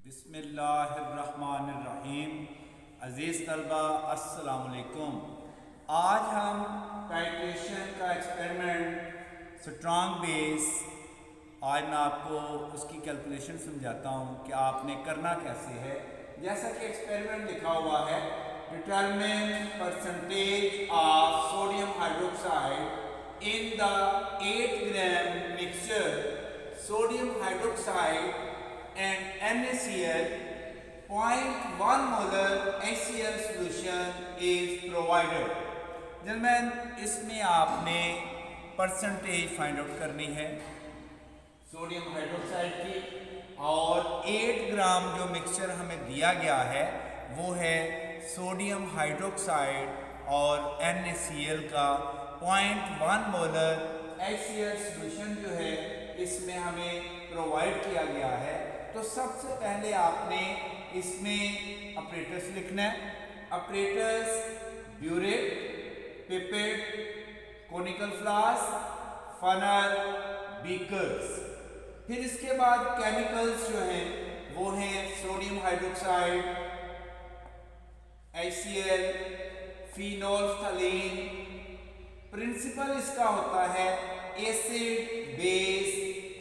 बिस्मिल्लाहिर्रहमानिर्रहीम। अज़ीज़ तलबा अस्सलाम वालेकुम। आज हम टाइट्रेशन का एक्सपेरिमेंट स्ट्रॉन्ग बेस, आज मैं आपको उसकी कैलकुलेशन समझाता हूँ कि आपने करना कैसे है। जैसा कि एक्सपेरिमेंट लिखा हुआ है, determine percentage of sodium hydroxide in the 8 gram mixture sodium hydroxide and NaCl 0.1 molar HCl solution is provided। जन्मैन इसमें आपने परसेंटेज फाइंड आउट करनी है सोडियम हाइड्रोक्साइड की, और 8 ग्राम जो मिक्सचर हमें दिया गया है वो है सोडियम हाइड्रोक्साइड और NaCl का 0.1 मोलर HCl सॉल्यूशन जो है इसमें हमें प्रोवाइड किया गया है। तो सबसे पहले आपने इसमें ऑपरेटर्स लिखना है। Operators burette, pipette, conical flask, funnel, beakers. फिर इसके बाद केमिकल्स जो हैं वो हैं सोडियम हाइड्रोक्साइड, HCl, फिनोल्फ्थालीन। प्रिंसिपल इसका होता है एसिड बेस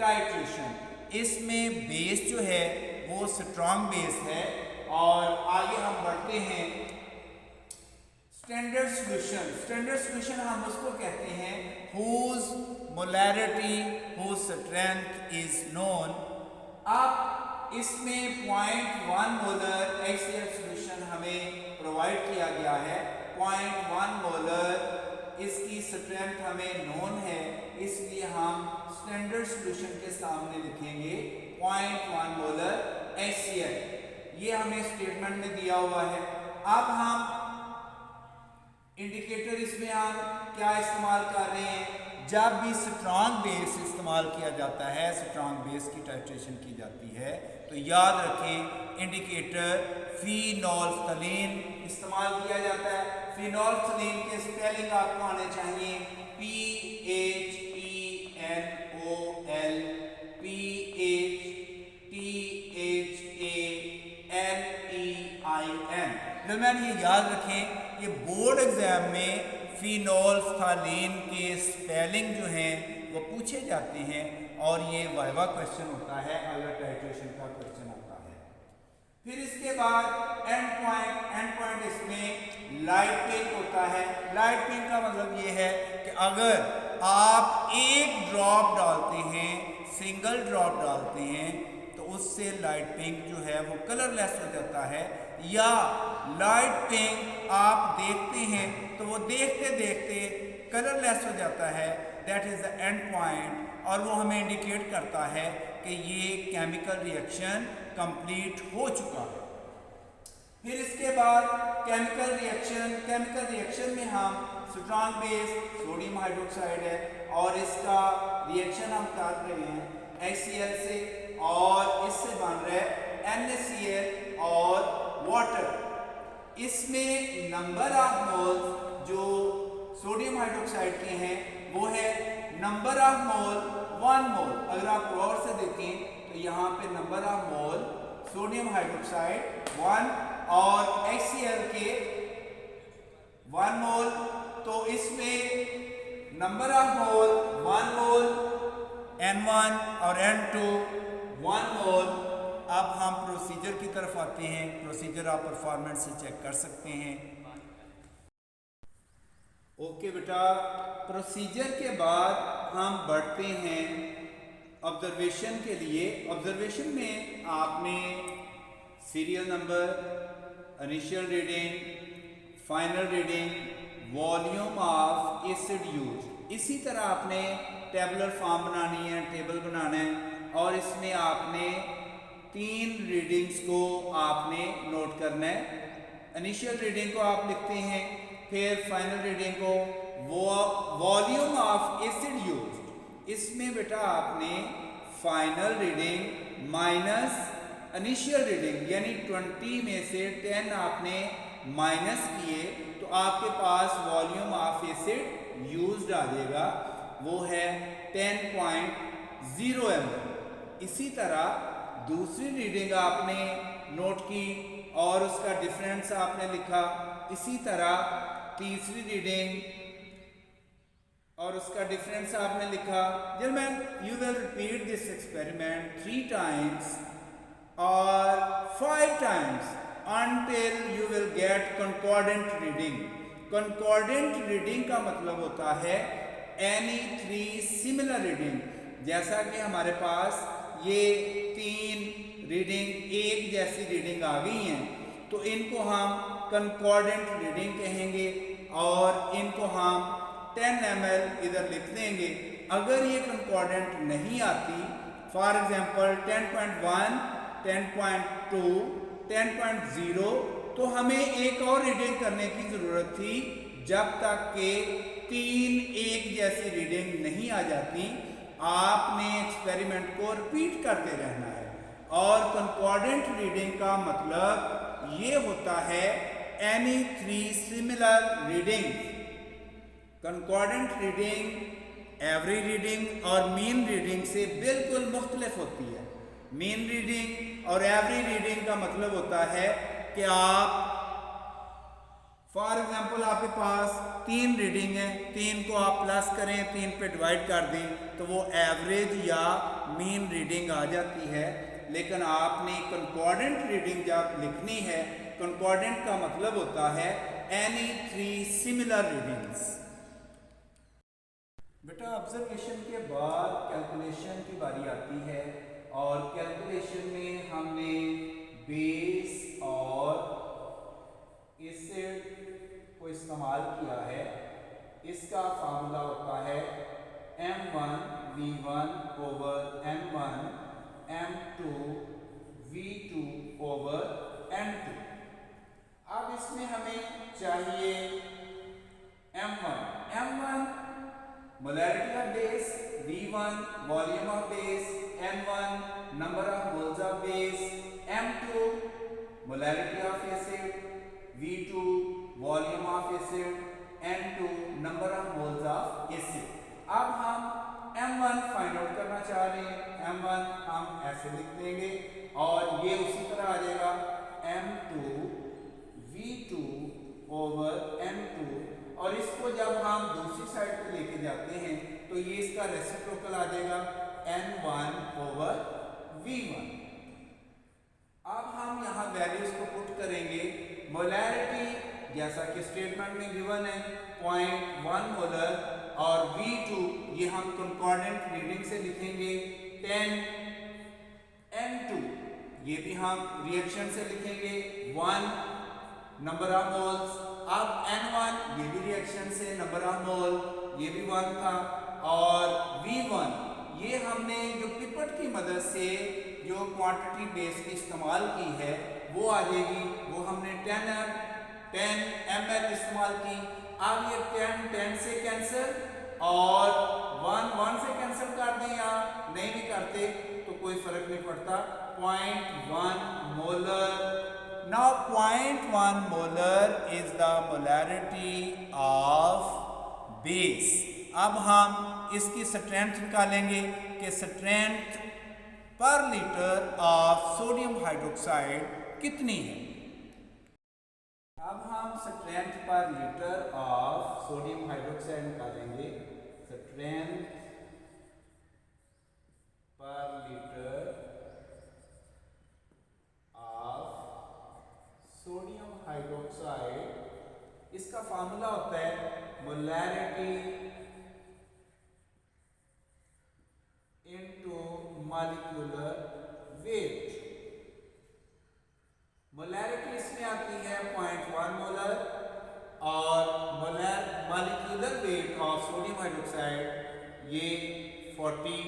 टाइट्रेशन। इसमें बेस जो है वो स्ट्रॉन्ग बेस है। और आगे हम बढ़ते हैं। स्टैंडर्ड सॉल्यूशन, स्टैंडर्ड सॉल्यूशन हम उसको कहते हैं whose molarity whose strength is known. अब इसमें 0.1 मोलर HCl सॉल्यूशन हमें प्रोवाइड किया गया है। 0.1 मोलर इसकी स्ट्रेंथ हमें नोन है, इसलिए हम स्टैंडर्ड सॉल्यूशन के सामने लिखेंगे 0.1 मोलर HCl। ये हमें स्टेटमेंट में दिया हुआ है। अब हम इंडिकेटर इसमें हम क्या इस्तेमाल कर रहे हैं, जब भी स्ट्रॉन्ग बेस इस्तेमाल किया जाता है, स्ट्रॉन्ग बेस की टाइट्रेशन की जाती है, तो याद रखें इंडिकेटर फिनोल्फ्थालीन इस्तेमाल किया जाता है। फिनोल्फ्थालीन के स्पेलिंग आपको आने चाहिए PHENOL PHTHALEIN। दरम्यान ये याद रखें, ये बोर्ड एग्जाम में फिनोल्फ्थालीन के स्पेलिंग जो हैं वो पूछे जाते हैं, और ये वाइवा क्वेश्चन होता है अगर टाइट्रेशन का क्वेश्चन आता है। फिर इसके बाद एंड पॉइंट इसमें लाइट पिंक होता है। लाइट पिंक का मतलब ये है कि अगर आप एक ड्रॉप डालते हैं, सिंगल ड्रॉप डालते हैं, तो उससे लाइट पिंक जो है वो कलरलेस हो जाता है। या लाइट पिंक आप देखते हैं तो वो देखते देखते कलरलेस हो जाता है, that is the end point, और वो हमें इंडिकेट करता है कि ये केमिकल रिएक्शन कंप्लीट हो चुका है। फिर इसके बाद केमिकल रिएक्शन में हम स्ट्रॉन्ग बेस सोडियम हाइड्रोक्साइड है और इसका रिएक्शन हम कर रहे हैं HCl से, और इससे बन रहा है NaCl और वाटर। इसमें नंबर ऑफ मोल जो सोडियम हाइड्रोक्साइड के हैं वो है नंबर ऑफ मोल 1 मोल। अगर आप गौर से देखें तो यहाँ पे number of mole sodium hydroxide 1 और HCl के 1 मोल, तो इसमें number of mole 1 mole, N1 और N2 1 मोल। अब हम प्रोसीजर की तरफ आते हैं। प्रोसीजर आप परफॉर्मेंस से चेक कर सकते हैं। ओके बेटा, प्रोसीजर के बाद हम बढ़ते हैं ऑब्जर्वेशन के लिए। ऑब्जर्वेशन में आपने serial number, initial reading, final reading, volume of acid use, इसी तरह आपने टेबुलर फॉर्म बनानी है, टेबल बनाना है, और इसमें आपने 3 रीडिंग्स को आपने नोट करना है। इनिशियल रीडिंग को आप लिखते हैं, फिर फाइनल रीडिंग को, वॉल्यूम ऑफ एसिड यूज, इसमें बेटा आपने final reading minus initial reading यानी 20 में से 10 आपने माइनस किए तो आपके पास वॉल्यूम ऑफ एसिड यूज्ड आ जाएगा, वो है 10.0 ml। इसी तरह दूसरी रीडिंग आपने नोट की और उसका डिफरेंस आपने लिखा। इसी तरह तीसरी रीडिंग और उसका डिफरेंस आपने लिखा। Gentlemen, you will repeat this experiment 3 times or 5 times until you will get concordant reading. Concordant reading का मतलब होता है any 3 similar reading। जैसा कि हमारे पास ये 3 रीडिंग एक जैसी रीडिंग आ गई हैं, तो इनको हम concordant reading कहेंगे और इनको हम 10 ml इधर लिख देंगे। अगर ये कंकॉर्डेंट नहीं आती, फॉर एग्जांपल 10.1, 10.2, 10.0, तो हमें एक और रीडिंग करने की ज़रूरत थी जब तक कि 3 एक जैसी रीडिंग नहीं आ जाती। आपने एक्सपेरिमेंट को रिपीट करते रहना है। और कंकॉर्डेंट रीडिंग का मतलब ये होता है any 3 similar reading. Concordant reading every reading और मीन रीडिंग से बिल्कुल मुख्तलिफ होती है। मीन रीडिंग और एवरी रीडिंग का मतलब होता है कि आप फॉर एग्जांपल आपके पास 3 रीडिंग है, 3 को आप प्लस करें, 3 पे डिवाइड कर दें तो वो एवरेज या मीन रीडिंग आ जाती है। लेकिन आपने कंकॉर्डेंट रीडिंग जब लिखनी है, कंकॉर्डेंट का मतलब होता है एनी 3 सिमिलर रीडिंग्स। बेटा ऑब्जर्वेशन के बाद कैलकुलेशन की बारी आती है और कैलकुलेशन में हमने बेस और एसिड को इस्तेमाल किया है। इसका फार्मूला होता है M1V1 over M1 M2 V2 over M2। अब इसमें हमें चाहिए M1 molarity of base, V1 volume of base, M1 number of moles of base, M2 molarity of acid, V2 volume of acid, N2 number of moles of acid। अब हम M1 find out करना चाह रहे हैं। M1 हम ऐसे लिख देंगे और ये उसी तरह आ जाएगा M2 V2 ओवर M2। और इसको जब हम दूसरी साइड पे लेके जाते हैं तो ये इसका रेसिप्रोकल आ जाएगा N1 ओवर V1। अब हम यहाँ वैल्यूज को पुट करेंगे। मोलैरिटी जैसा कि स्टेटमेंट में गिवन है 0.1 मोलर और V2 ये हम कंकॉर्डेंट रीडिंग से लिखेंगे 10। N2 ये भी हम रिएक्शन से लिखेंगे 1 नंबर ऑफ मोल्स। अब N1 ये भी रिएक्शन से नंबर ऑफ मोल ये भी 1 था और V1 ये हमने जो पिपट की मदद से जो क्वांटिटी बेस की इस्तेमाल की है वो आ जाएगी। वो हमने 10 ml इस्तेमाल की। अब ये 10 से कैंसिल और 1 से कैंसिल कर दें या नहीं भी करते तो कोई फर्क नहीं पड़ता। 0.1 molar. Now 0.1 molar is the molarity of base। अब हम इसकी स्ट्रेंथ निकालेंगे कि स्ट्रेंथ पर लीटर ऑफ सोडियम हाइड्रोक्साइड कितनी है। अब हम स्ट्रेंथ पर लीटर ऑफ सोडियम हाइड्रोक्साइड निकालेंगे। स्ट्रेंथ पर लीटर सोडियम हाइड्रोक्साइड, इसका फार्मूला होता है molarity into molecular weight. Molarity इसमें आती है 0.1 मोलर और molecular weight of sodium hydroxide ये 40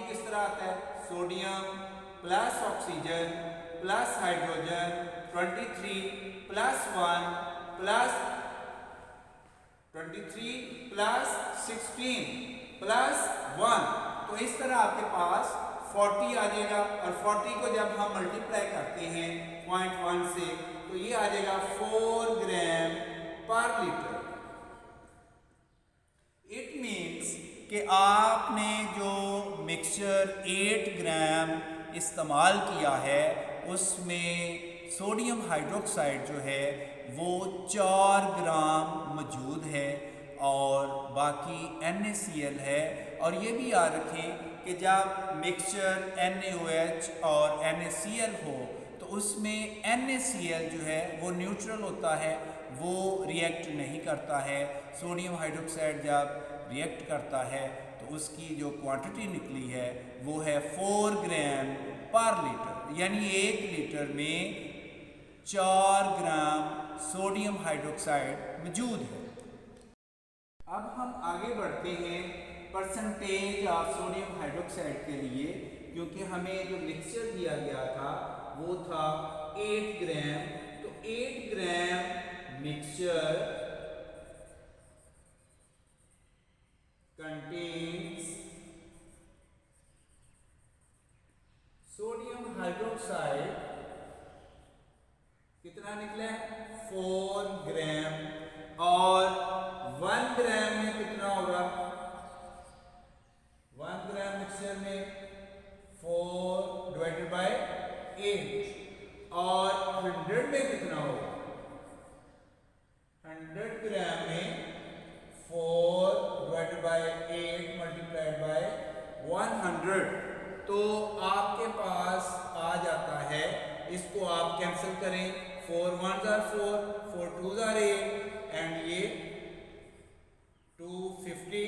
किस तरह आता है? Sodium plus oxygen plus hydrogen 23 plus 1 plus 23 plus 16 plus 1, तो इस तरह आपके पास 40 आ जाएगा। और 40 को जब हम मल्टीप्लाई करते हैं 0.1 से तो ये आ जाएगा 4 ग्राम पर लीटर। इट मीन्स कि आपने जो मिक्सचर 8 ग्राम इस्तेमाल किया है उसमें सोडियम हाइड्रोक्साइड जो है वो 4 ग्राम मौजूद है और बाकी NaCl है। और ये भी याद रखें कि जब मिक्सचर NaOH और NaCl हो तो उसमें NaCl जो है वो न्यूट्रल होता है, वो रिएक्ट नहीं करता है। सोडियम हाइड्रोक्साइड जब रिएक्ट करता है तो उसकी जो क्वांटिटी निकली है वो है 4 ग्राम पर लीटर, यानी 1 लीटर में 4 ग्राम सोडियम हाइड्रोक्साइड मौजूद है। अब हम आगे बढ़ते हैं परसेंटेज ऑफ सोडियम हाइड्रोक्साइड के लिए, क्योंकि हमें जो मिक्सचर दिया गया था वो था 8 ग्राम। तो 8 ग्राम मिक्सचर कंटेन्स सोडियम हाइड्रोक्साइड कितना निकला है 4 ग्राम। और 1 ग्राम में कितना होगा, 1 ग्राम मिक्सचर में 4 डिवाइडेड बाय 8। और 100 में कितना होगा, 100 ग्राम में 4 डिवाइडेड बाय 8 मल्टीप्लाइड बाय 100। तो आपके पास आ जाता है, इसको आप कैंसिल करें, 4 1s are 4, 4 2s are 8 and ये 250।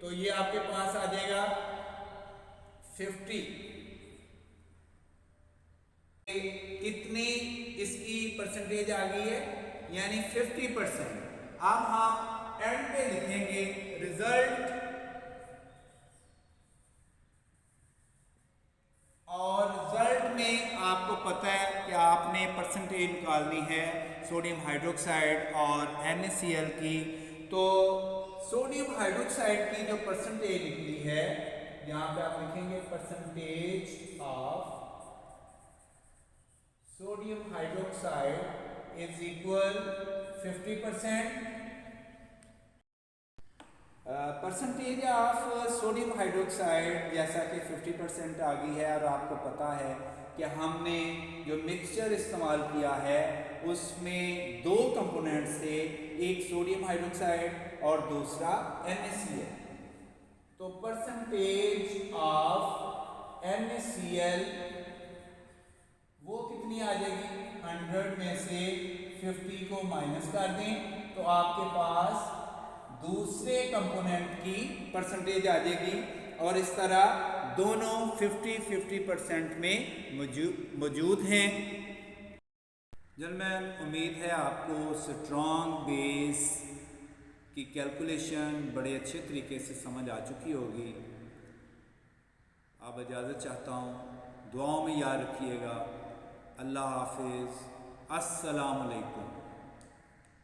तो ये आपके पास आ जाएगा 50। कितनी इसकी परसेंटेज आ गई है, यानी 50%। अब हम एंड पे लिखेंगे रिजल्ट, और रिजल्ट में आपको पता है कि आपने परसेंटेज निकालनी है सोडियम हाइड्रोक्साइड और NaCl की। तो सोडियम हाइड्रोक्साइड की जो परसेंटेज निकली है, यहाँ पे आप लिखेंगे percentage of sodium hydroxide is equal 50%। Percentage of sodium hydroxide जैसा कि 50% आ गई है, और आपको पता है कि हमने जो मिक्सचर इस्तेमाल किया है उसमें 2 कंपोनेंट्स थे, एक सोडियम हाइड्रोक्साइड और दूसरा NaCl। तो परसेंटेज ऑफ NaCl वो कितनी आ जाएगी, 100 में से 50 को माइनस कर दें तो आपके पास दूसरे कंपोनेंट की परसेंटेज आ जाएगी। और इस तरह दोनों 50-50% में मौजूद हैं। जनरल उम्मीद है आपको स्ट्रॉन्ग बेस की कैलकुलेशन बड़े अच्छे तरीके से समझ आ चुकी होगी। अब इजाज़त चाहता हूँ, दुआओं में याद रखिएगा। अल्लाह हाफिज़, अस्सलाम वालेकुम।